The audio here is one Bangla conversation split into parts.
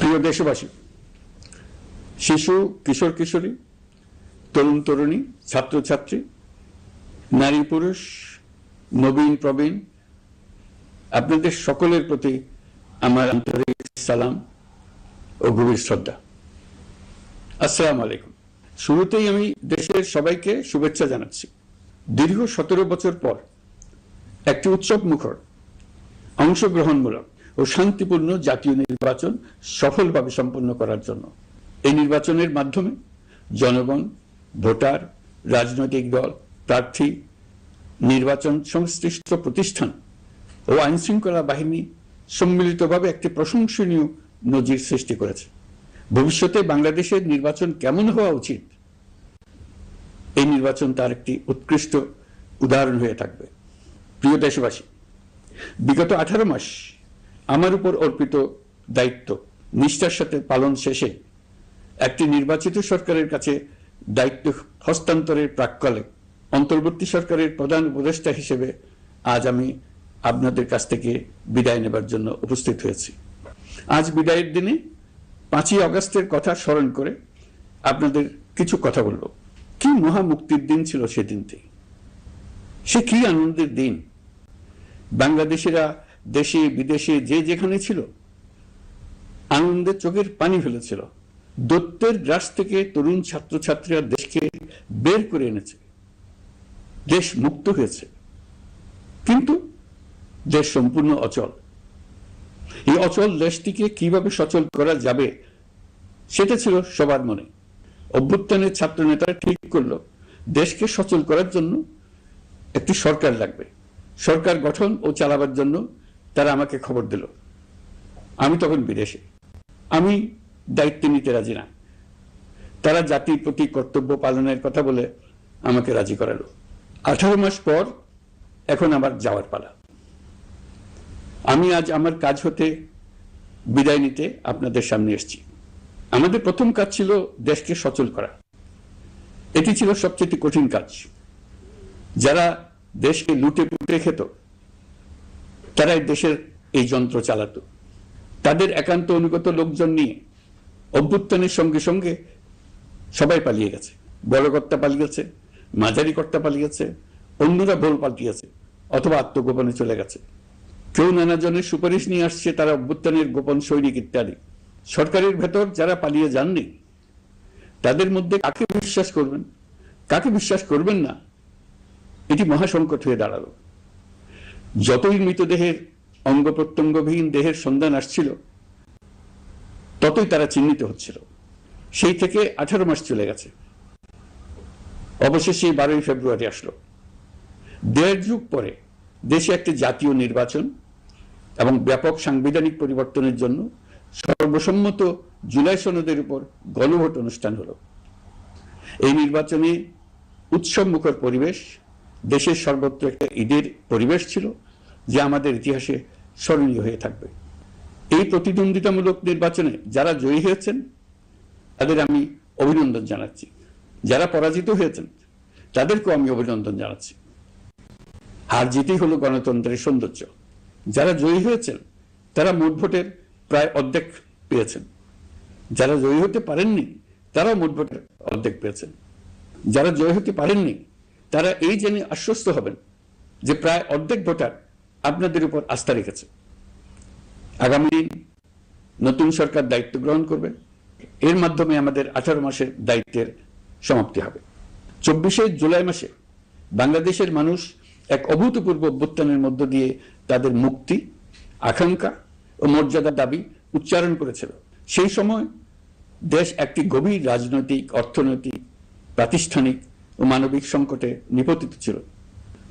প্রিয় দেশবাসী, শিশু, কিশোর কিশোরী, তরুণ তরুণী, ছাত্রছাত্রী, নারী পুরুষ, নবীন প্রবীণ, আপনাদের সকলের প্রতি আমার আন্তরিক সালাম ও গভীর শ্রদ্ধা। আসসালামু আলাইকুম। শুরুতেই আমি দেশের সবাইকে শুভেচ্ছা জানাচ্ছি। দীর্ঘ 17 বছর পর একটি উৎসব মুখর, অংশগ্রহণমূলক ও শান্তিপূর্ণ জাতীয় নির্বাচন সফলভাবে সম্পন্ন করার জন্য এই নির্বাচনের মাধ্যমে জনগণ, ভোটার, রাজনৈতিক দল, প্রার্থী, নির্বাচন সংশ্লিষ্ট প্রতিষ্ঠান ও আইনশৃঙ্খলা বাহিনী সম্মিলিতভাবে একটি প্রশংসনীয় নজির সৃষ্টি করেছে। ভবিষ্যতে বাংলাদেশের নির্বাচন কেমন হওয়া উচিত, এই নির্বাচন তার একটি উৎকৃষ্ট উদাহরণ হয়ে থাকবে। প্রিয় দেশবাসী, বিগত 18 মাস আমার উপর অর্পিত দায়িত্ব নিষ্ঠার সাথে পালন শেষে একটি নির্বাচিত সরকারের কাছে দায়িত্ব হস্তান্তরের প্রাক্কালে অন্তর্বর্তী সরকারের প্রধান উপদেষ্টা হিসেবে আজ আমি আপনাদের কাছ থেকে বিদায় নেবার জন্য উপস্থিত হয়েছি। আজ বিদায়ের দিনে 5ই আগস্টের কথা স্মরণ করে আপনাদের কিছু কথা বলব। কি মহা মুক্তির দিন ছিল সেদিনটি, সে কি আনন্দের দিন। বাংলাদেশিরা দেশে বিদেশে যে যেখানে ছিল আনন্দে চোখের পানি ফেলেছিল। দৈত্যের গ্রাস থেকে তরুণ ছাত্রছাত্রীরা দেশকে বের করে এনেছে, দেশ মুক্ত হয়েছে। কিন্তু দেশ সম্পূর্ণ অচল। এই অচল দেশটিকে কিভাবে সচল করা যাবে সেটা ছিল সবার মনে। অভ্যুত্থানের ছাত্র নেতারা ঠিক করলো দেশকে সচল করার জন্য একটি সরকার লাগবে। সরকার গঠন ও চালাবার জন্য তারা আমাকে খবর দিল। আমি তখন বিদেশে, আমি দায়িত্ব নিতে রাজি না। তারা জাতির প্রতি কর্তব্য পালনের কথা বলে আমাকে রাজি করালো। 18 মাস পর এখন আমার যাওয়ার পালা। আমি আজ আমার কাজ হতে বিদায় নিতে আপনাদের সামনে এসেছি। আমাদের প্রথম কাজ ছিল দেশকে সচল করা। এটি ছিল সবচেয়ে কঠিন কাজ। যারা দেশকে লুটে পুটে খেত তারাই দেশের এই যন্ত্র চালাতো। তাদের একান্ত অনুগত লোকজন নিয়ে অভ্যুত্থানের সঙ্গে সঙ্গে সবাই পালিয়ে গেছে। বড় কর্তা পালিয়েছে, মাঝারি কর্তা পালিয়েছে, অন্যরা ভুল পাল্টিয়েছে অথবা আত্মগোপনে চলে গেছে। কেউ নানা জনের সুপারিশ নিয়ে আসছে, তারা অভ্যুত্থানের গোপন সৈনিক ইত্যাদি। সরকারের ভেতর যারা পালিয়ে যাননি তাদের মধ্যে কাকে বিশ্বাস করবেন, কাকে বিশ্বাস করবেন না, এটি মহাসংকট হয়ে দাঁড়ালো। যতই মৃতদেহের অঙ্গ প্রত্যঙ্গবিহীন দেহের সন্ধান আসছিল ততই তারা চিহ্নিত হচ্ছিল। সেই থেকে 18 মাস চলে গেছে। অবশেষে 12ই ফেব্রুয়ারি আসলো। 1.5 যুগ পরে দেশে একটি জাতীয় নির্বাচন এবং ব্যাপক সাংবিধানিক পরিবর্তনের জন্য সর্বসম্মত জুলাই সনদের উপর গণভোট অনুষ্ঠান হলো। এই নির্বাচনে উৎসব মুখর পরিবেশ, দেশের সর্বত্র একটা ঈদের পরিবেশ ছিল যা আমাদের ইতিহাসে স্মরণীয় হয়ে থাকবে। এই প্রতিদ্বন্দ্বিতামূলক নির্বাচনে যারা জয়ী হয়েছেন তাদের আমি অভিনন্দন জানাচ্ছি। যারা পরাজিত হয়েছেন তাদেরকেও আমি অভিনন্দন জানাচ্ছি। হার জিতেই হলো গণতন্ত্রের সৌন্দর্য। যারা জয়ী হয়েছেন তারা মোট ভোটের প্রায় অর্ধেক পেয়েছেন। যারা জয়ী হতে পারেননি তারাও মোট ভোটের অর্ধেক পেয়েছেন। যারা জয়ী হতে পারেননি তারা এই জেনে আশ্বস্ত হবেন যে প্রায় অর্ধেক ভোটার আপনাদের উপর আস্থা রেখেছে। আগামী দিন নতুন সরকার দায়িত্ব গ্রহণ করবে। এর মাধ্যমে আমাদের 18 মাসের দায়িত্বের সমাপ্তি হবে। 24শে জুলাই মাসে বাংলাদেশের মানুষ এক অভূতপূর্ব অভ্যুত্থানের মধ্য দিয়ে তাদের মুক্তি, আকাঙ্ক্ষা ও মর্যাদার দাবি উচ্চারণ করেছিল। সেই সময় দেশ একটি গভীর রাজনৈতিক, অর্থনৈতিক, প্রাতিষ্ঠানিক ও মানবিক সংকটে নিপতিত ছিল।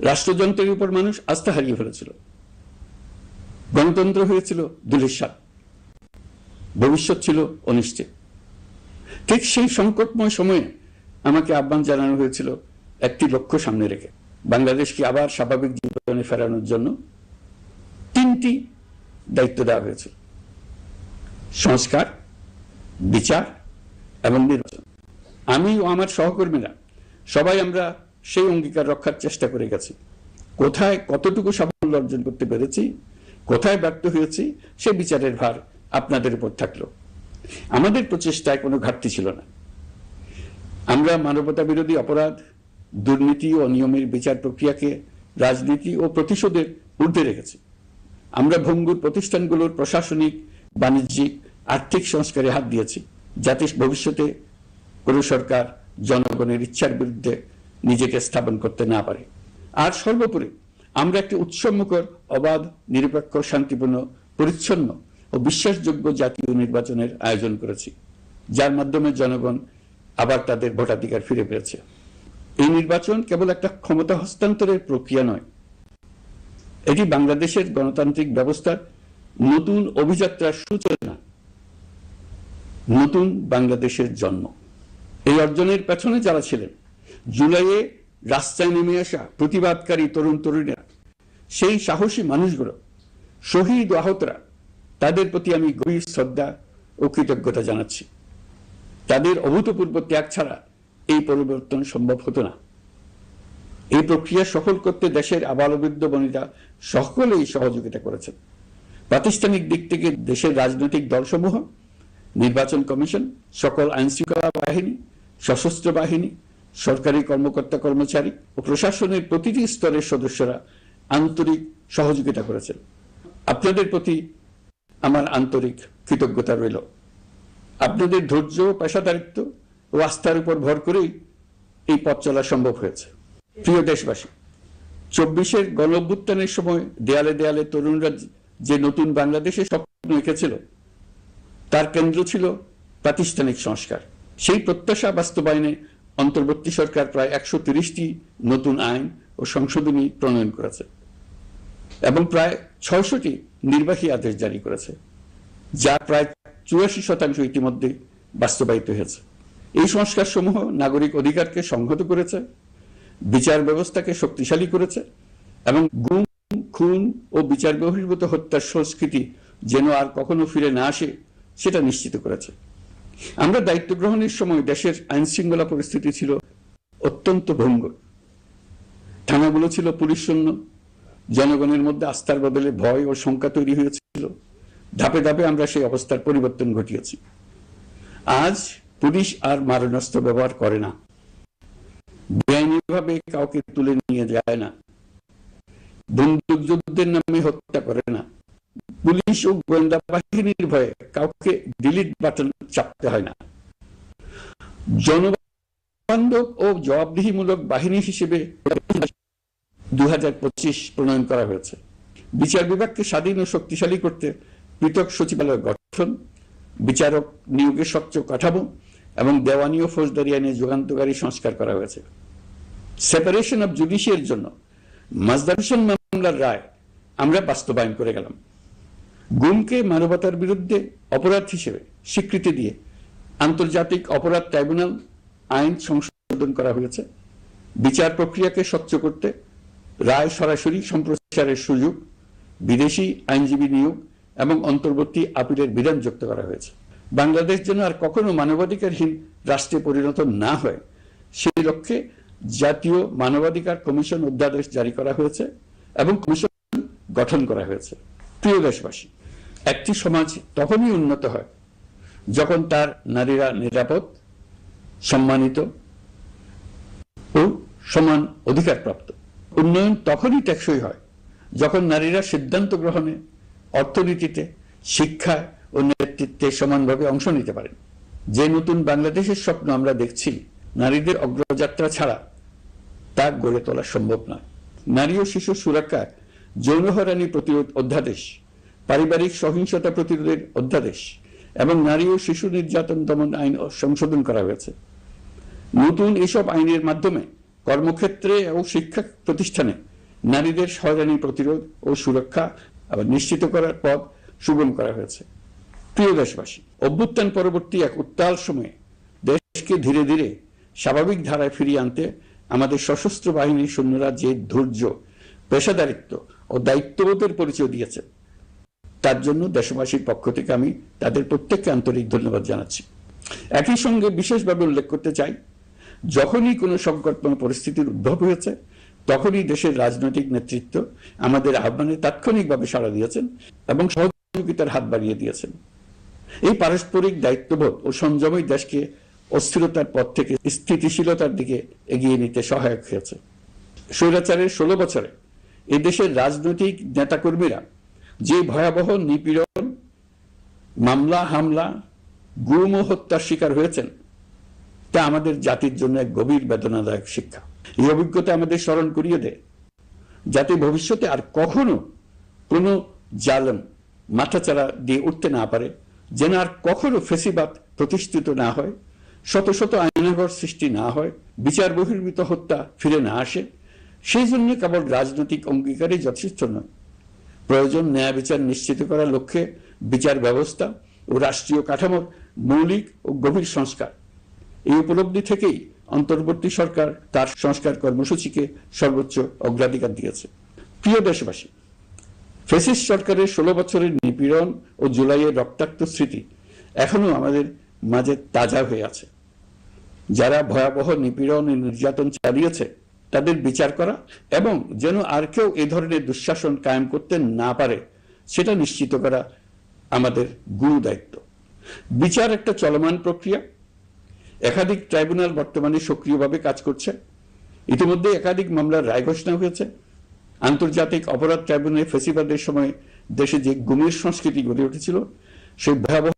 রাষ্ট্রযন্ত্রের উপর মানুষ আস্থা হারিয়ে ফেলেছিল। গণতন্ত্র হয়েছিল ধূলিসাৎ, ভবিষ্যৎ ছিল অনিশ্চিত। ঠিক সেই সংকটময় সময়ে আমাকে আহ্বান জানানো হয়েছিল একটি লক্ষ্য সামনে রেখে বাংলাদেশকে আবার স্বাভাবিক জীবনে ফেরানোর জন্য 3টি দায়িত্ব দেওয়া হয়েছিল: সংস্কার, বিচার এবং নির্বাচন। আমি ও আমার সহকর্মীরা সবাই আমরা সেই অঙ্গীকার রক্ষার চেষ্টা করে গেছি। কোথায় কতটুকু সাফল্য অর্জন করতে পেরেছি, কোথায় ব্যর্থ হয়েছি, সে বিচারের ভার আপনাদের উপর থাকলো। আমাদের প্রচেষ্টায় কোনো ঘাটতি ছিল না। আমরা মানবতা বিরোধী অপরাধ, দুর্নীতি ও অনিয়মের বিচার প্রক্রিয়াকে রাজনীতি ও প্রতিশোধের ঊর্ধ্বে রেখেছি। আমরা ভঙ্গুর প্রতিষ্ঠানগুলোর প্রশাসনিক, বাণিজ্যিক, আর্থিক সংস্কারে হাত দিয়েছি, যাতে ভবিষ্যতে কোনো সরকার জনগণের ইচ্ছার বিরুদ্ধে নিজেকে স্থাপন করতে না পারে। আর সর্বোপরি আমরা একটি উৎসবমুখর, অবাধ, নিরপেক্ষ, শান্তিপূর্ণ, পরিচ্ছন্ন ও বিশ্বাসযোগ্য জাতীয় নির্বাচনের আয়োজন করেছি, যার মাধ্যমে জনগণ আবার তাদের ভোটাধিকার ফিরে পেয়েছে। এই নির্বাচন কেবল একটা ক্ষমতা হস্তান্তরের প্রক্রিয়া নয়, এটি বাংলাদেশের গণতান্ত্রিক ব্যবস্থার নতুন অভিযাত্রার সূচনা, নতুন বাংলাদেশের জন্ম। এই অর্জনের পেছনে যারা ছিলেন, জুলাইয়ে রাস্তায় নেমে আসা প্রতিবাদকারী তরুণ তরুণীরা, সেই সাহসী মানুষগুলো, শহীদ ও আহতরা, তাদের প্রতি আমি গভীর শ্রদ্ধা ও কৃতজ্ঞতা জানাচ্ছি। তাদের অভূতপূর্ব ত্যাগ ছাড়া এই পরিবর্তন সম্ভব হতো না। এই প্রক্রিয়া সফল করতে দেশের আবালবৃদ্ধ বনিতা সকলেই সহযোগিতা করেছেন। প্রাতিষ্ঠানিক দিক থেকে দেশের রাজনৈতিক দলসমূহ, নির্বাচন কমিশন, সকল আইনশৃঙ্খলা বাহিনী, সশস্ত্র বাহিনী, সরকারি কর্মকর্তা কর্মচারী ও প্রশাসনের প্রতিটি স্তরের সদস্যরা আন্তরিক সহযোগিতা করেছেন। আপনাদের প্রতি আমার আন্তরিক কৃতজ্ঞতা রইল। আপনাদের ধৈর্য, পেশাদারিত্ব ও আস্থার উপর ভর করেই এই পথ চলা সম্ভব হয়েছে। প্রিয় দেশবাসী, 24-এর গণঅভ্যুত্থানের সময় দেয়ালে দেয়ালে তরুণরা যে নতুন বাংলাদেশের স্বপ্ন এঁকেছিল, তার কেন্দ্র ছিল প্রাতিষ্ঠানিক সংস্কার। সেই প্রত্যাশা বাস্তবায়নে অন্তর্বর্তী সরকার প্রায় 130টি নতুন আইন ও সংশোধনী প্রণয়ন করেছে এবং প্রায় 600টি নির্বাহী আদেশ জারি করেছে, যা প্রায় 84% ইতিমধ্যে বাস্তবায়িত হয়েছে। এই সংস্কার সমূহ নাগরিক অধিকারকে সংহত করেছে, বিচার ব্যবস্থাকে শক্তিশালী করেছে এবং গুম, খুন ও বিচার বহির্ভূত হত্যার সংস্কৃতি যেন আর কখনো ফিরে না আসে সেটা নিশ্চিত করেছে। আমরা দায়িত্ব গ্রহণের সময় দেশের আইন শৃঙ্খলা পরিস্থিতি ছিল অত্যন্ত ভঙ্গুর। থানাগুলো ছিল পুলিশ শূন্য, জনগণের মধ্যে আস্থার বদলে ভয় ও শঙ্কা তৈরি হয়েছিল। ধাপে ধাপে আমরা সেই অবস্থার পরিবর্তন ঘটিয়েছি। আজ পুলিশ আর মারণাস্ত্র ব্যবহার করে না, বেআইনিভাবে কাউকে তুলে নিয়ে যায় না, বন্দুকযুদ্ধের নামে হত্যা করে না, পুলিশ ও গোয়েন্দা বাহিনীর ভয়ে কাউকে ডিলিট বাটন চাপতে হয় না। জনবান্ধব ও জবাবদিহিমূলক বাহিনী হিসেবে 2025 প্রণয়ন করা হয়েছে। বিচার বিভাগকে স্বাধীন ও শক্তিশালী করতে পৃথক সচিবালয় গঠন, বিচারক নিয়োগের স্বচ্ছ কাঠামো এবং দেওয়ানি ও ফৌজদারি আইনে যুগান্তকারী সংস্কার করা হয়েছে। সেপারেশন অব জুডিশিয়ার জন্য মাজদার হোসেন মামলার রায় আমরা বাস্তবায়ন করে গেলাম। গুমকে মানবতার বিরুদ্ধে অপরাধ হিসেবে স্বীকৃতি দিয়ে আন্তর্জাতিক অপরাধ ট্রাইব্যুনাল আইন সংশোধন করা হয়েছে। বিচার প্রক্রিয়াকে স্বচ্ছ করতে রায় সরাসরি সম্প্রচারের সুযোগ, বিদেশি আইনজীবী নিয়োগ এবং অন্তর্বর্তী আপিলের বিধান যুক্ত করা হয়েছে। বাংলাদেশ যেন আর কখনো মানবাধিকারহীন রাষ্ট্রে পরিণত না হয় সেই লক্ষ্যে জাতীয় মানবাধিকার কমিশন অধ্যাদেশ জারি করা হয়েছে এবং কমিশন গঠন করা হয়েছে। প্রিয় দেশবাসী, একটি সমাজ তখনই উন্নত হয় যখন তার নারীরা নিরাপদ, সম্মানিত ও সমান অধিকার প্রাপ্ত। উন্নয়ন তখনই টেকসই হয় যখন নারীরা সিদ্ধান্ত গ্রহণে, অর্থনীতিতে, শিক্ষায় ও নেতৃত্বে সমানভাবে অংশ নিতে পারেন। যে নতুন বাংলাদেশের স্বপ্ন আমরা দেখছি, নারীদের অগ্রযাত্রা ছাড়া তা গড়ে তোলা সম্ভব নয়। নারী ও শিশু সুরক্ষা, যৌন হয়রানি প্রতিরোধ অধ্যাদেশ, পারিবারিক সহিংসতা প্রতিরোধের অধ্যাদেশ এবং নারী ও শিশু নির্যাতন দমন আইন সংশোধন করা হয়েছে। নতুন এসব আইনের মাধ্যমে কর্মক্ষেত্রে ও শিক্ষা প্রতিষ্ঠানে নারীদের হয়রানি প্রতিরোধ ও সুরক্ষা আবার নিশ্চিত করার পথ সুগম করা হয়েছে। প্রিয় দেশবাসী, অভ্যুত্থান পরবর্তী এক উত্তাল সময়ে দেশকে ধীরে ধীরে স্বাভাবিক ধারায় ফিরিয়ে আনতে আমাদের সশস্ত্র বাহিনীর সৈন্যরা যে ধৈর্য, পেশাদারিত্ব ও দায়িত্ববোধের পরিচয় দিয়েছে, তার জন্য দেশবাসীর পক্ষ থেকে আমি তাদের প্রত্যেককে আন্তরিক ধন্যবাদ জানাচ্ছি। একই সঙ্গে বিশেষভাবে উল্লেখ করতে চাই, যখনই কোনো সংকটময় পরিস্থিতির উদ্ভব হয়েছে, তখনই দেশের রাজনৈতিক নেতৃত্ব আমাদের আহ্বানে তাৎক্ষণিকভাবে সাড়া দিয়েছেন এবং সহযোগিতার হাত বাড়িয়ে দিয়েছেন। এই পারস্পরিক দায়িত্ববোধ ও সংযমই দেশকে অস্থিরতার পথ থেকে স্থিতিশীলতার দিকে এগিয়ে নিতে সহায়ক হয়েছে। স্বৈরাচারের 16 বছরে এই দেশের রাজনৈতিক নেতাকর্মীরা যে ভয়াবহ নিপীড়ন, মামলা, হামলা, গুম ও হত্যার শিকার হয়েছেন, তা আমাদের জাতির জন্য এক গভীর বেদনাদায়ক শিক্ষা। এই অভিজ্ঞতা আমাদের স্মরণ করিয়ে দেয়, যাতে ভবিষ্যতে আর কখনো কোনো জালেম মাথাচাড়া দিয়ে উঠতে না পারে, যেন আর কখনো ফেসিবাদ প্রতিষ্ঠিত না হয়, শত শত আইনাঘর সৃষ্টি না হয়, বিচার বহির্ভূত হত্যা ফিরে না আসে। সেই জন্য কেবল রাজনৈতিক অঙ্গীকারই যথেষ্ট নয়, প্রয়োজন ন্যায় বিচার নিশ্চিত করার লক্ষ্যে বিচার ব্যবস্থা ও রাষ্ট্রীয় কাঠামোর মৌলিক ও গভীর সংস্কার। এই উপলব্ধি থেকেই অন্তর্বর্তী সরকার তার সংস্কার কর্মসূচিকে সর্বোচ্চ অগ্রাধিকার দিয়েছে। প্রিয় দেশবাসী, ফ্যাসিস্ট সরকারের 16 বছরের নিপীড়ন ও জুলাইয়ের রক্তাক্ত স্মৃতি এখনো আমাদের মাঝে তাজা হয়ে আছে। যারা ভয়াবহ নিপীড়ন ও নির্যাতন চালিয়েছে তাদের বিচার করা এবং যেন আর কেউ এ ধরনের দুঃশাসন কায়েম করতে না পারে সেটা নিশ্চিত করা আমাদের গুরু দায়িত্ব। বিচার একটা চলমান প্রক্রিয়া। একাধিক ট্রাইব্যুনাল বর্তমানে সক্রিয়ভাবে কাজ করছে। ইতিমধ্যে একাধিক মামলার রায় ঘোষণা হয়েছে। আন্তর্জাতিক অপরাধ ট্রাইব্যুনালে ফ্যাসিবাদের সময় দেশে যে গুমের সংস্কৃতি গড়ে উঠেছিল, সেই ভয়াবহ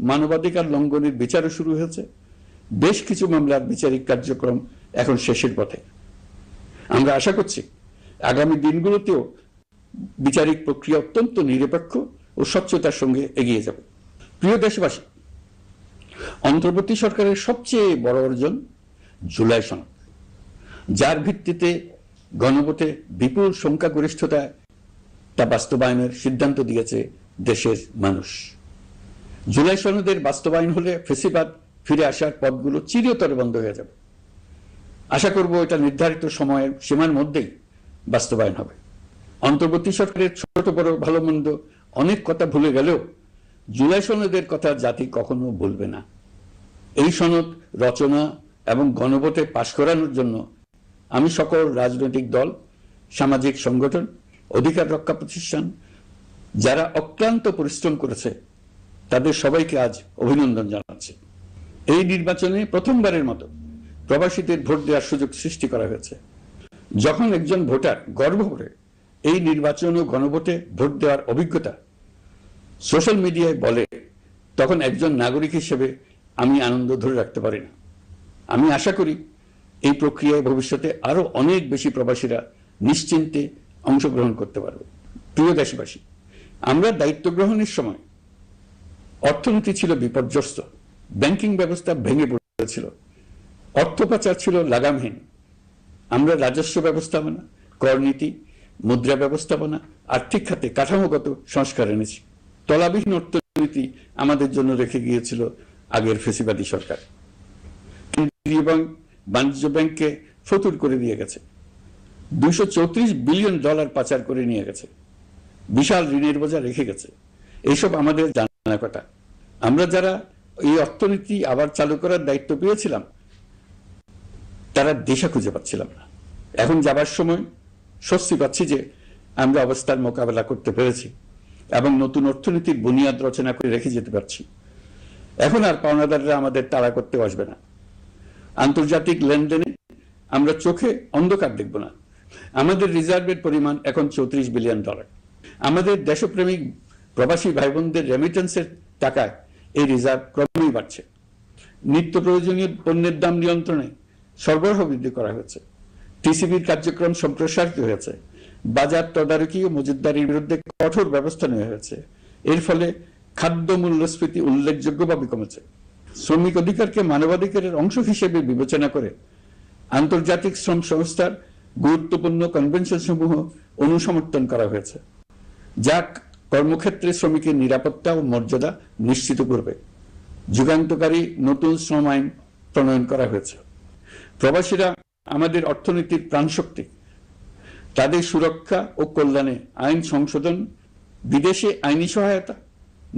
মানবাধিকার লঙ্ঘনের বিচারও শুরু হয়েছে। বেশ কিছু মামলার বিচারিক কার্যক্রম এখন শেষের পথে। আমরা আশা করছি আগামী দিনগুলোতেও বিচারিক প্রক্রিয়া অত্যন্ত নিরপেক্ষ ও স্বচ্ছতার সঙ্গে এগিয়ে যাবে। প্রিয় দেশবাসী, অন্তর্বর্তী সরকারের সবচেয়ে বড় অর্জন জুলাই সনদ, যার ভিত্তিতে গণভোটে বিপুল সংখ্যাগরিষ্ঠতা তা বাস্তবায়নের সিদ্ধান্ত দিয়েছে দেশের মানুষ। জুলাই সনদের বাস্তবায়ন হলে ফ্যাসিবাদ ফিরে আসার পথগুলো চিরতরে বন্ধ হয়ে যাবে। আশা করব এটা নির্ধারিত সময়ের সীমার মধ্যেই বাস্তবায়ন হবে। অন্তর্বর্তী সরকারের ছোট বড় ভালো মন্দ অনেক কথা ভুলে গেলেও জুলাই সনদের কথা জাতি কখনো ভুলবে না। এই সনদ রচনা এবং গণভোটে পাশ করানোর জন্য আমি সকল রাজনৈতিক দল, সামাজিক সংগঠন, অধিকার রক্ষা প্রতিষ্ঠান যারা অক্লান্ত পরিশ্রম করেছে তাদের সবাইকে আজ অভিনন্দন জানাচ্ছি। এই নির্বাচনে প্রথমবারের মতো প্রবাসীদের ভোট দেওয়ার সুযোগ সৃষ্টি করা হয়েছে। যখন একজন ভোটার গর্ব করে এই নির্বাচন ও গণভোটে ভোট দেওয়ার অভিজ্ঞতা সোশ্যাল মিডিয়ায় বলে, তখন একজন নাগরিক হিসেবে আমি আনন্দ ধরে রাখতে পারি না। আমি আশা করি এই প্রক্রিয়ায় ভবিষ্যতে আরো অনেক বেশি প্রবাসীরা নিশ্চিন্তে অংশগ্রহণ করতে পারবে। প্রিয় দেশবাসী, আমরা দায়িত্ব গ্রহণের সময় অর্থনীতি ছিল বিপর্যস্ত, ব্যাংকিং ব্যবস্থা ভেঙে পড়েছিল, অর্থ পাচার ছিল লাগামহীন। আমরা রাজস্ব ব্যবস্থাপনা, করনীতি, মুদ্রা ব্যবস্থাপনা, আর্থিক খাতে কাঠামোগত সংস্কার এনেছি। তলাবিহীন অর্থনীতি আমাদের জন্য রেখে গিয়েছিল আগের ফ্যাসিবাদী সরকার। কেন্দ্রীয় ব্যাংক বাণিজ্য ব্যাংককে ফতুর করে দিয়ে গেছে, $234 বিলিয়ন পাচার করে নিয়ে গেছে, বিশাল ঋণের বোঝা রেখে গেছে। এইসব আমাদের জানা কথা। আমরা যারা এই অর্থনীতি আবার চালু করার দায়িত্ব পেয়েছিলাম তারা দিশা খুঁজে পাচ্ছিলাম না। এখন যাবার সময় স্বস্তি পাচ্ছি যে আমরা অবস্থার মোকাবেলা করতে পেরেছি এবং নতুন অর্থনীতির বুনিয়াদ রচনা করে রেখে যেতে পারছি। এখন আর পাওনাদাররা আমাদের তাড়া করতে আসবে না। আন্তর্জাতিক লেনদেনে আমরা চোখে অন্ধকার দেখব না। আমাদের রিজার্ভের পরিমাণ এখন $34 বিলিয়ন। আমাদের দেশপ্রেমিক প্রবাসী ভাই বোনদের রেমিটেন্সের টাকায় এই রিজার্ভ ক্রমেই বাড়ছে। নিত্য প্রয়োজনীয় পণ্যের দাম নিয়ন্ত্রণে সরবরাহ বৃদ্ধি করা হয়েছে। টিসিবির কার্যক্রম সম্প্রসারিত হয়েছে। বাজার তদারকি ও মজুতদারির বিরুদ্ধে কঠোর ব্যবস্থা নেওয়া হয়েছে। এর ফলে খাদ্য মূল্যস্ফীতি উল্লেখযোগ্যভাবে কমেছে। শ্রমিক অধিকারকে মানবাধিকারের অংশ হিসেবে বিবেচনা করে আন্তর্জাতিক শ্রম সংস্থার গুরুত্বপূর্ণ কনভেনশন সমূহ অনুসমর্থন করা হয়েছে, যা কর্মক্ষেত্রে শ্রমিকের নিরাপত্তা ও মর্যাদা নিশ্চিত করবে। যুগান্তকারী নতুন শ্রম আইন প্রণয়ন করা হয়েছে। প্রবাসীরা আমাদের অর্থনীতির প্রাণশক্তি। তাদের সুরক্ষা ও কল্যাণে আইন সংশোধন, বিদেশে আইনি সহায়তা,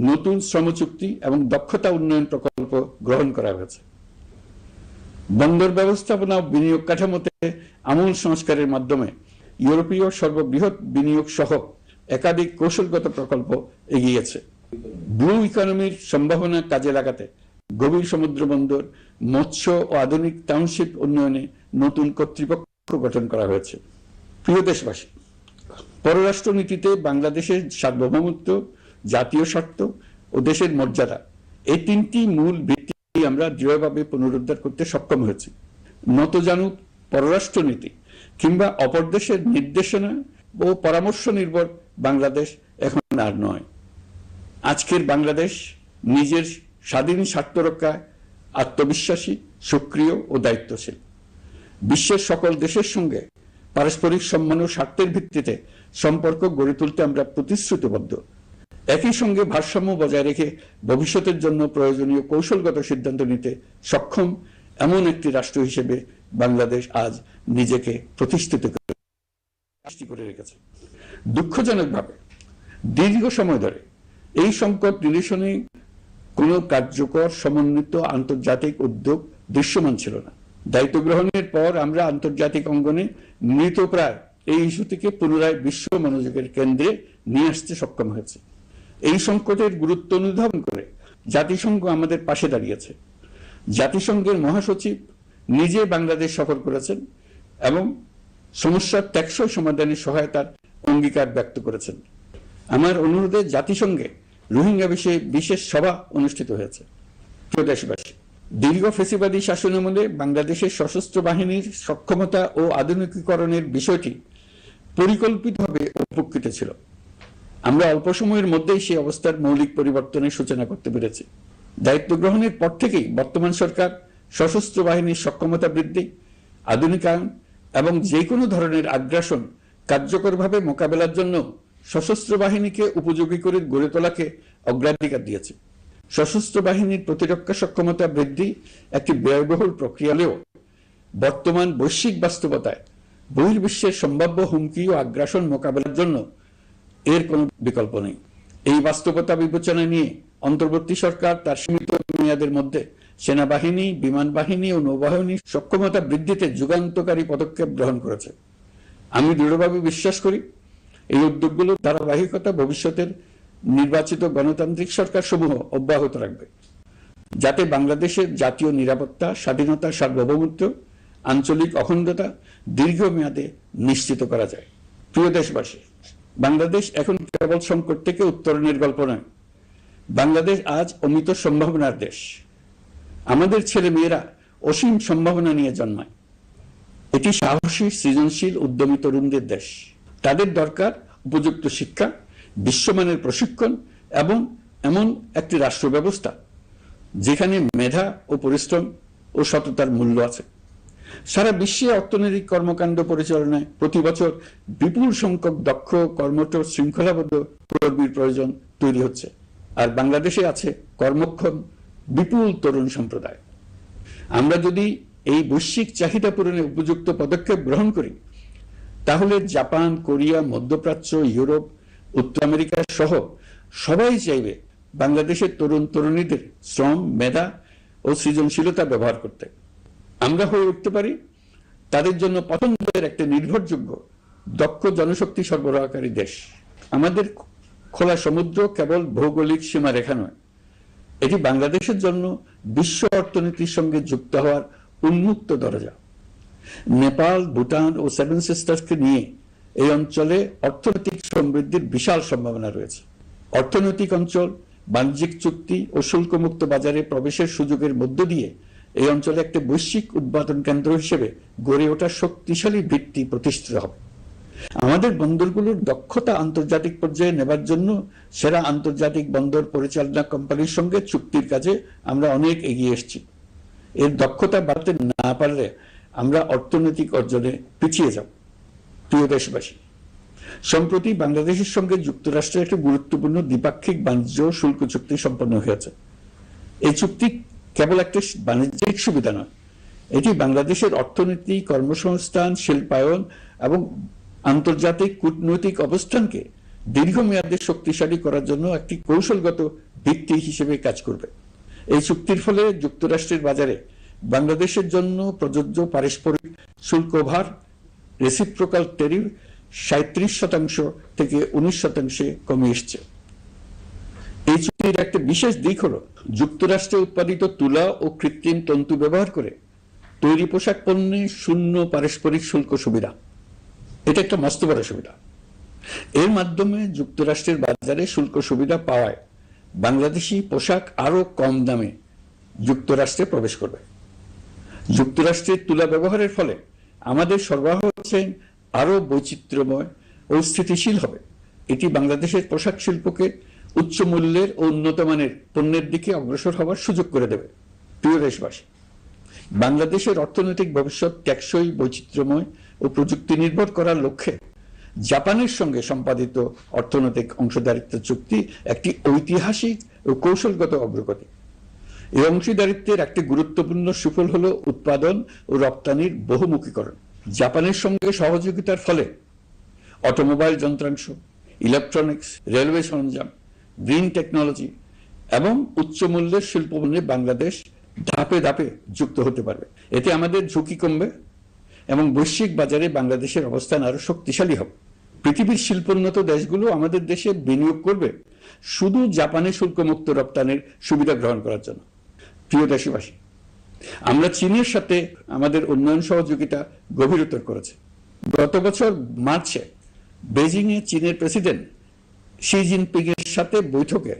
নতুন শ্রম চুক্তি এবং দক্ষতা উন্নয়ন প্রকল্প গ্রহণ করা হয়েছে। বন্দর ব্যবস্থাপনা ও বিনিয়োগ কাঠামোতে আমূল সংস্কারের মাধ্যমে ইউরোপীয় সর্ববৃহৎ বিনিয়োগ সহ একাধিক কৌশলগত প্রকল্প এগিয়েছে। ব্লু ইকোনমির সম্ভাবনা কাজে লাগাতে গভীর সমুদ্র বন্দর, মৎস্য ও আধুনিক টাউনশিপ উন্নয়নে নতুন কর্তৃপক্ষ গঠন করা হয়েছে। প্রিয় দেশবাসী, পররাষ্ট্র নীতিতে বাংলাদেশের সার্বভৌমত্ব, জাতীয় স্বার্থ ও দেশের মর্যাদা, এই তিনটি মূল ভিত্তি আমরা দৃঢ়ভাবে পুনরুদ্ধার করতে সক্ষম হয়েছি। নতজানু পররাষ্ট্র নীতি কিংবা অপর দেশের নির্দেশনা ও পরামর্শ নির্ভর বাংলাদেশ এখন আর নয়। আজকের বাংলাদেশ নিজের স্বাধীন স্বার্থ রক্ষায় আত্মবিশ্বাসী, সক্রিয় ও দায়িত্বশীল। বিশ্বের সকল দেশের সঙ্গে পারস্পরিক সম্মান ও স্বার্থের ভিত্তিতে সম্পর্ক গড়ে তুলতে আমরা প্রতিশ্রুতিবদ্ধ। একই সঙ্গে ভারসাম্য বজায় রেখে ভবিষ্যতের জন্য প্রয়োজনীয় কৌশলগত সিদ্ধান্ত নিতে সক্ষম এমন একটি রাষ্ট্র হিসেবে বাংলাদেশ আজ নিজেকে প্রতিষ্ঠিত করে রেখেছে। দুঃখজনকভাবে দীর্ঘ সময় ধরে এই সংকট নিরসনে কোনো কার্যকর সমন্বিত আন্তর্জাতিক উদ্যোগ দৃশ্যমান ছিল না। দায়িত্ব গ্রহণের পর আমরা আন্তর্জাতিক অঙ্গনে মৃতপ্রায় এই ইস্যুটিকে পুনরায় বিশ্ব মনোযোগের কেন্দ্রে নিয়ে আসতে সক্ষম হয়েছে। এই সংকটের গুরুত্ব অনুধাবন করে জাতিসংঘ আমাদের পাশে দাঁড়িয়েছে। জাতিসংঘের মহাসচিব নিজে বাংলাদেশ সফর করেছেন এবং সমস্যার টেকসই সমাধানে সহায়তার অঙ্গীকার ব্যক্ত করেছেন। আমার অনুরোধে জাতিসংঘে রোহিঙ্গা বিষয়ে বিশেষ সভা অনুষ্ঠিত হয়েছে। প্রিয় দেশবাসী, দীর্ঘ ফ্যাসিবাদী শাসনামলে বাংলাদেশের সশস্ত্র বাহিনীর সক্ষমতা ও আধুনিকীকরণের বিষয়টি পরিকল্পিতভাবে উপেক্ষিত ছিল। আমরা অল্প সময়ের মধ্যেই সেই অবস্থার মৌলিক পরিবর্তনের সূচনা করতে পেরেছি। দায়িত্ব গ্রহণের পর থেকেই বর্তমান সরকার সশস্ত্র বাহিনীর সক্ষমতা বৃদ্ধি, আধুনিকায়ন এবং যে কোনো ধরনের আগ্রাসন কার্যকরভাবে মোকাবেলার জন্য সশস্ত্র বাহিনীকে উপযোগী করে গড়ে তোলাকে অগ্রাধিকার দিয়েছে। সশস্ত্র বাহিনীর প্রতিরক্ষা সক্ষমতা বৃদ্ধি একটি ব্যয়বহুল প্রক্রিয়া হলেও বর্তমান বৈশ্বিক বাস্তবতায় বহির্বিশ্বের সম্ভাব্য হুমকি ও আগ্রাসন মোকাবেলার জন্য এর কোনো বিকল্প নেই। এই বাস্তবতা বিবেচনা নিয়ে অন্তর্বর্তী সরকার তার সীমিত মেয়াদের মধ্যে সেনাবাহিনী, বিমান বাহিনী ও নৌবাহিনীর সক্ষমতা বৃদ্ধিতে যুগান্তকারী পদক্ষেপ গ্রহণ করেছে। আমি দৃঢ়ভাবে বিশ্বাস করি এই উদ্যোগগুলোর ধারাবাহিকতা ভবিষ্যতের নির্বাচিত গণতান্ত্রিক সরকার সমূহ অব্যাহত রাখবে, যাতে বাংলাদেশের জাতীয় নিরাপত্তা, স্বাধীনতা, সার্বভৌমত্ব, আঞ্চলিক অখণ্ডতা দীর্ঘমেয়াদে নিশ্চিত করা যায়। প্রিয় দেশবাসী, বাংলাদেশ এখন কেবল সংকট থেকে উত্তরণের গল্প নয়। বাংলাদেশ আজ অমিত সম্ভাবনার দেশ। আমাদের ছেলে মেয়েরা অসীম সম্ভাবনা নিয়ে জন্মায়। এটি সাহসী, সৃজনশীল, উদ্যমী তরুণদের দেশ। তাদের দরকার উপযুক্ত শিক্ষা, বিশ্বমানের প্রশিক্ষণ এবং এমন একটি রাষ্ট্র ব্যবস্থা যেখানে মেধা ও পরিশ্রম ও সততার মূল্য আছে। সারা বিশ্বে অর্থনৈতিক কর্মকাণ্ড পরিচালনায় প্রতি বছর বিপুল সংখ্যক দক্ষ, কর্মঠ, শৃঙ্খলাবদ্ধ কর্মীর প্রয়োজন তৈরি হচ্ছে, আর বাংলাদেশে আছে কর্মক্ষম বিপুল তরুণ সম্প্রদায়। আমরা যদি এই বৈশ্বিক চাহিদা পূরণে উপযুক্ত পদক্ষেপ গ্রহণ করি, তাহলে জাপান, কোরিয়া, মধ্যপ্রাচ্য, ইউরোপ, উত্তর আমেরিকা সহ সবাই চাইবে বাংলাদেশের তরুণ তরুণীদের শ্রম, মেধা ও সৃজনশীলতা ব্যবহার করতে। আমরা হয়ে উঠতে পারি তাদের জন্য পছন্দের একটি নির্ভরযোগ্য, দক্ষ জনশক্তি সরবরাহকারী দেশ। আমাদের খোলা সমুদ্র কেবল ভৌগোলিক সীমারেখা নয়, এটি বাংলাদেশের জন্য বিশ্ব অর্থনীতির সঙ্গে যুক্ত হওয়ার উন্মুক্ত দরজা। নেপাল, ভুটান ও সেভেন সিস্টার্সকে নিয়ে এই অঞ্চলে অর্থনৈতিক সমৃদ্ধির বিশাল সম্ভাবনা রয়েছে। অর্থনৈতিক অঞ্চল, বাণিজ্যিক চুক্তি ও শুল্কমুক্ত বাজারে প্রবেশের সুযোগের মধ্য দিয়ে এই অঞ্চলে একটি বৈশ্বিক উৎপাদন কেন্দ্র হিসেবে গড়ে ওঠা শক্তিশালী ভিত্তি প্রতিষ্ঠিত হবে। আমাদের বন্দরগুলোর দক্ষতা আন্তর্জাতিক পর্যায়ে নেবার জন্য সেরা আন্তর্জাতিক বন্দর পরিচালনা কোম্পানির সঙ্গে চুক্তির কাজে আমরা অনেক এগিয়ে এসেছি। এর দক্ষতা বাড়তে না পারলে আমরা অর্থনৈতিক অর্জনে পিছিয়ে যাব। প্রিয় দেশবাসী, সম্প্রতি বাংলাদেশের সঙ্গে যুক্তরাষ্ট্রের একটি গুরুত্বপূর্ণ দ্বিপাক্ষিক বাণিজ্য শুল্ক চুক্তি সম্পন্ন হয়েছে। এই চুক্তি কেবল একটি বাণিজ্যিক সুবিধা নয়, এটি বাংলাদেশের অর্থনীতি, কর্মসংস্থান, শিল্পায়ন এবং আন্তর্জাতিক কূটনৈতিক অবস্থানকে দীর্ঘমেয়াদে শক্তিশালী করার জন্য একটি কৌশলগত ভিত্তি হিসেবে কাজ করবে। এই চুক্তির ফলে যুক্তরাষ্ট্রের বাজারে বাংলাদেশের জন্য প্রযোজ্য পারস্পরিক শুল্ক ভার, রেসিপ্রোকাল ট্যারিফ 37% থেকে 19% কমে এসছে। এই চুক্তির একটা বিশেষ দিক হলো যুক্তরাষ্ট্রে উৎপাদিত তুলা ও কৃত্রিম তন্তু ব্যবহার করে তৈরি পোশাক পণ্যে শূন্য পারস্পরিক শুল্ক সুবিধা। এটা একটা মস্ত বড় সুবিধা। এর মাধ্যমে যুক্তরাষ্ট্রের বাজারে শুল্ক সুবিধা পাওয়ায় বাংলাদেশি পোশাক আরো কম দামে যুক্তরাষ্ট্রে প্রবেশ করবে। যুক্তরাষ্ট্রের তুলা ব্যবহারের ফলে আমাদের সরবরাহ হচ্ছে আরো বৈচিত্র্যময় ও স্থিতিশীল হবে। এটি বাংলাদেশের পোশাক শিল্পকে উচ্চ মূল্যের ও উন্নত মানের পণ্যের দিকে অগ্রসর হওয়ার সুযোগ করে দেবে। প্রিয় দেশবাসী, বাংলাদেশের অর্থনৈতিক ভবিষ্যৎ টেকসই, বৈচিত্র্যময় ও প্রযুক্তি নির্ভর করার লক্ষ্যে জাপানের সঙ্গে সম্পাদিত অর্থনৈতিক অংশীদারিত্ব চুক্তি একটি ঐতিহাসিক ও কৌশলগত অগ্রগতি। এই অংশীদারিত্বের একটি গুরুত্বপূর্ণ সুফল হল উৎপাদন ও রপ্তানির বহুমুখীকরণ। জাপানের সঙ্গে সহযোগিতার ফলে অটোমোবাইল যন্ত্রাংশ, ইলেকট্রনিক্স, রেলওয়ে সরঞ্জাম, গ্রিন টেকনোলজি এবং উচ্চ মূল্যের শিল্পপণ্যে বাংলাদেশ ধাপে ধাপে যুক্ত হতে পারবে। এতে আমাদের ঝুঁকি কমবে এবং বৈশ্বিক বাজারে বাংলাদেশের অবস্থান আরো শক্তিশালী হবে। পৃথিবীর শিল্পোন্নত দেশগুলো আমাদের দেশে বিনিয়োগ করবে শুধু জাপানে শুল্কমুক্ত রপ্তানির সুবিধা গ্রহণ করার জন্য। প্রিয় দেশবাসী, আমরা চীনের সাথে আমাদের উন্নয়ন সহযোগিতা গভীরতর করেছি। গত বছর মার্চে বেজিং এ চীনের প্রেসিডেন্ট শি জিনপিং এর সাথে বৈঠকে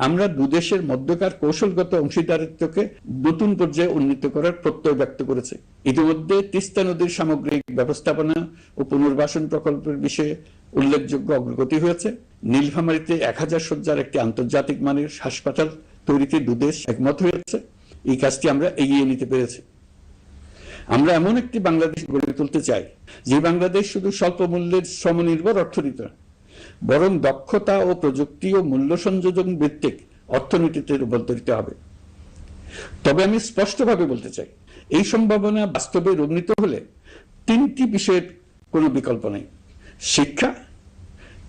আমরা দুদেশের মধ্যকার কৌশলগত অংশীদারিত্বকে নতুন পর্যায়ে উন্নীত করার প্রত্যয় ব্যক্ত করেছে। ইতিমধ্যে তিস্তা নদীর সামগ্রিক ব্যবস্থাপনা ও পুনর্বাসন প্রকল্পের বিষয়ে উল্লেখযোগ্য অগ্রগতি হয়েছে। নীলফামারীতে 1000 শয্যার একটি আন্তর্জাতিক মানের হাসপাতাল তৈরিতে দুদেশ একমত হয়েছে। এই কাজটি আমরা এগিয়ে নিতে পেরেছি। আমরা এমন একটি বাংলাদেশ গড়ে তুলতে চাই যে বাংলাদেশ শুধু স্বল্প মূল্যের শ্রমনির্ভর অর্থনীতি নয়, বরং দক্ষতা ও প্রযুক্তি ও মূল্য সংযোজন ভিত্তিক অর্থনীতিতে রূপান্তরিত হবে। তবে আমি স্পষ্টভাবে বলতে চাই, এই সম্ভাবনা বাস্তবে রূপান্তরিত হলে 3টি বিষয়ের কোনো বিকল্প নেই: শিক্ষা,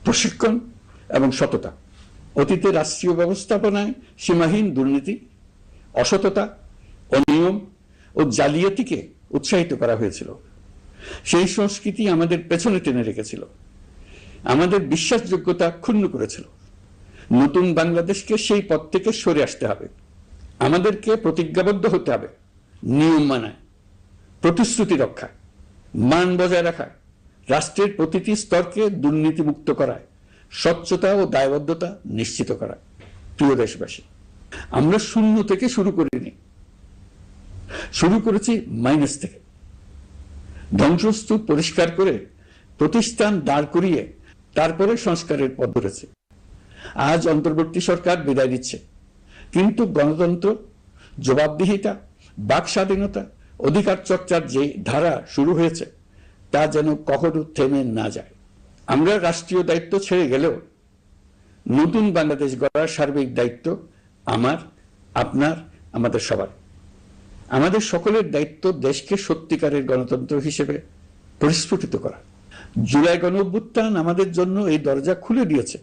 প্রশিক্ষণ এবং সততা। অতীতে রাষ্ট্রীয় ব্যবস্থাপনায় সীমাহীন দুর্নীতি, অসততা, অনিয়ম ও জালিয়াতিকে উৎসাহিত করা হয়েছিল। সেই সংস্কৃতি আমাদের পেছনে টেনে রেখেছিল, আমাদের বিশ্বাসযোগ্যতা ক্ষুণ্ণ করেছিল। নতুন বাংলাদেশকে সেই পথ থেকে সরে আসতে হবে। আমাদেরকে প্রতিজ্ঞাবদ্ধ হতে হবে নিয়ম মানায়, প্রতিশ্রুতি রক্ষায়, মান বজায় রাখায়, রাষ্ট্রের প্রতিটি স্তরকে দুর্নীতিমুক্ত করায়, স্বচ্ছতা ও দায়বদ্ধতা নিশ্চিত করায়। প্রিয় দেশবাসী, আমরা শূন্য থেকে শুরু করিনি, শুরু করেছি মাইনাস থেকে। ধ্বংসস্তূপ পরিষ্কার করে প্রতিষ্ঠান দাঁড় করিয়ে তারপরে সংস্কারের পথ ধরেছে। আজ অন্তর্বর্তী সরকার বিদায় দিচ্ছে, কিন্তু গণতন্ত্র, জবাবদিহিতা, বাক স্বাধীনতা, অধিকার চর্চার যে ধারা শুরু হয়েছে তা যেন কখনো থেমে না যায়। আমরা রাষ্ট্রীয় দায়িত্ব ছেড়ে গেলেও নতুন বাংলাদেশ গড়ার সার্বিক দায়িত্ব আমার, আপনার, আমাদের সবার। আমাদের সকলের দায়িত্ব দেশকে সত্যিকারের গণতন্ত্র হিসেবে পরিস্ফুটিত করা। জুলাই গণঅভ্যুত্থান আমাদের জন্য এই দরজা খুলে দিয়েছে।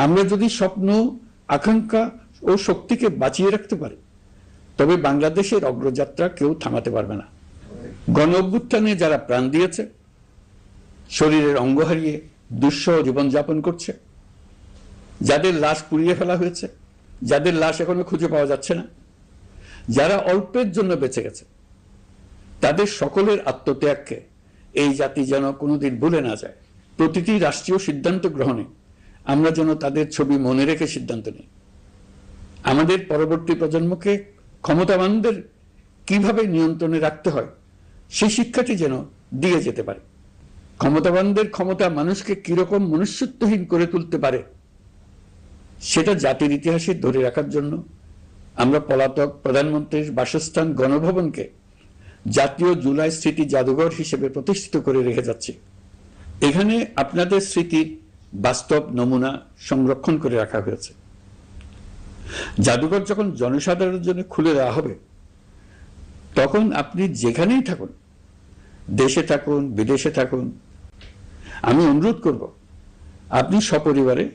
আমরা যদি স্বপ্ন, আকাঙ্ক্ষা ও শক্তিকে বাঁচিয়ে রাখতে পারি, তবে বাংলাদেশের অগ্রযাত্রা কেউ থামাতে পারবে না। গণঅভ্যুত্থানে যারা প্রাণ দিয়েছে, শরীরের অঙ্গ হারিয়ে দুঃসহ জীবনযাপন করছে, যাদের লাশ পুড়িয়ে ফেলা হয়েছে, যাদের লাশ এখনো খুঁজে পাওয়া যাচ্ছে না, যারা অল্পের জন্য বেঁচে গেছে, তাদের সকলের আত্মত্যাগকে এই জাতি যেন কোনোদিন ভুলে না যায়। প্রতিটি রাষ্ট্রীয় সিদ্ধান্ত গ্রহণে আমরা যেন তাদের ছবি মনে রেখে সিদ্ধান্ত নিই। আমাদের পরবর্তী প্রজন্মকে ক্ষমতাবানদের কিভাবে নিয়ন্ত্রণে রাখতে হয় সেই শিক্ষাটি যেন দিয়ে যেতে পারে। ক্ষমতাবানদের ক্ষমতা মানুষকে কিরকম মনুষ্যত্বহীন করে তুলতে পারে সেটা জাতির ইতিহাসে ধরে রাখার জন্য আমরা পলাতক প্রধানমন্ত্রীর বাসস্থান গণভবনকে জাতীয় জুলাই স্মৃতি জাদুঘর হিসেবে প্রতিষ্ঠিত করে রেখে যাচ্ছি। এখানে আপনাদের স্মৃতির বাস্তব নমুনা সংরক্ষণ করে রাখা হয়েছে। জাদুঘর যখন জনসাধারণের জন্য খুলে দেওয়া হবে, তখন আপনি যেখানেই থাকুন, দেশে থাকুন, বিদেশে থাকুন, আমি অনুরোধ করব আপনি সপরিবারে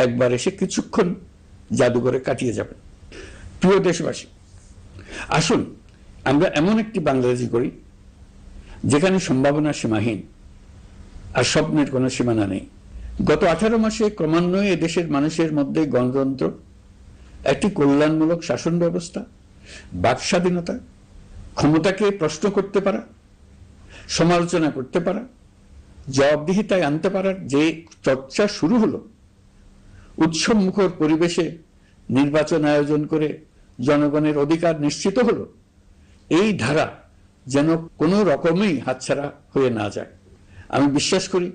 একবার এসে কিছুক্ষণ জাদুঘরে কাটিয়ে যাবেন। প্রিয় দেশবাসী, আসুন আমরা এমন একটি বাংলাদেশ করি যেখানে সম্ভাবনা সীমাহীন আর স্বপ্নের কোনো সীমানা নেই। গত 18 মাসে ক্রমান্বয়ে এদেশের মানুষের মধ্যে গণতন্ত্র, একটি কল্যাণমূলক শাসন ব্যবস্থা, বাক স্বাধীনতা, ক্ষমতাকে প্রশ্ন করতে পারা, সমালোচনা করতে পারা, জবাবদিহিতায় আনতে পারার যে চর্চা শুরু হলো, উৎসবমুখর পরিবেশে নির্বাচন আয়োজন করে জনগণের অধিকার নিশ্চিত হলো, এই ধারা যেন কোনো রকমেই হাতছাড়া হয়ে না যায়। আমি বিশ্বাস করি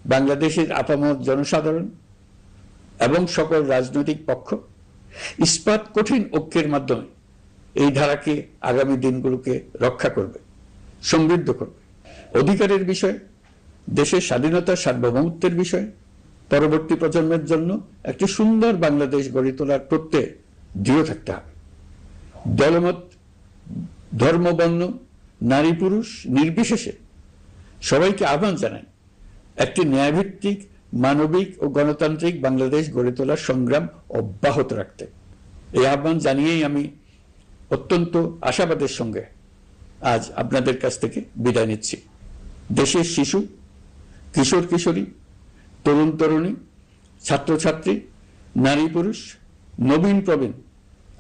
বাংলাদেশের আপামর জনসাধারণ এবং সকল রাজনৈতিক পক্ষ ইস্পাত কঠিন ঐক্যের মাধ্যমে এই ধারাকে আগামী দিনগুলোকে রক্ষা করবে, সমৃদ্ধ করবে। অধিকারের বিষয়, দেশের স্বাধীনতা সার্বভৌমত্বের বিষয়, পরবর্তী প্রজন্মের জন্য একটি সুন্দর বাংলাদেশ গড়ে তোলার প্রত্যয়ে দৃঢ় থাকতে হবে। দলমত, ধর্ম, বর্ণ, নারী পুরুষ নির্বিশেষে সবাইকে আহ্বান জানাই একটি ন্যায়ভিত্তিক, মানবিক ও গণতান্ত্রিক বাংলাদেশ গড়ে তোলার সংগ্রাম অব্যাহত রাখতে। এই আহ্বান জানিয়েই আমি অত্যন্ত আশাবাদের সঙ্গে আজ আপনাদের কাছ থেকে বিদায় নিচ্ছি। দেশের শিশু, কিশোর কিশোরী, তরুণ তরুণী, ছাত্রছাত্রী, নারী পুরুষ, নবীন প্রবীণ,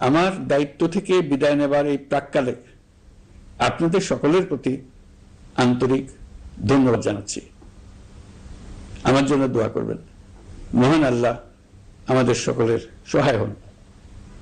আমার দায়িত্ব থেকে বিদায় নেবার এই প্রাক্কালে আপনাদের সকলের প্রতি আন্তরিক ধন্যবাদ জানাচ্ছি। আমার জন্য দোয়া করবেন। মহান আল্লাহ আমাদের সকলের সহায় হন।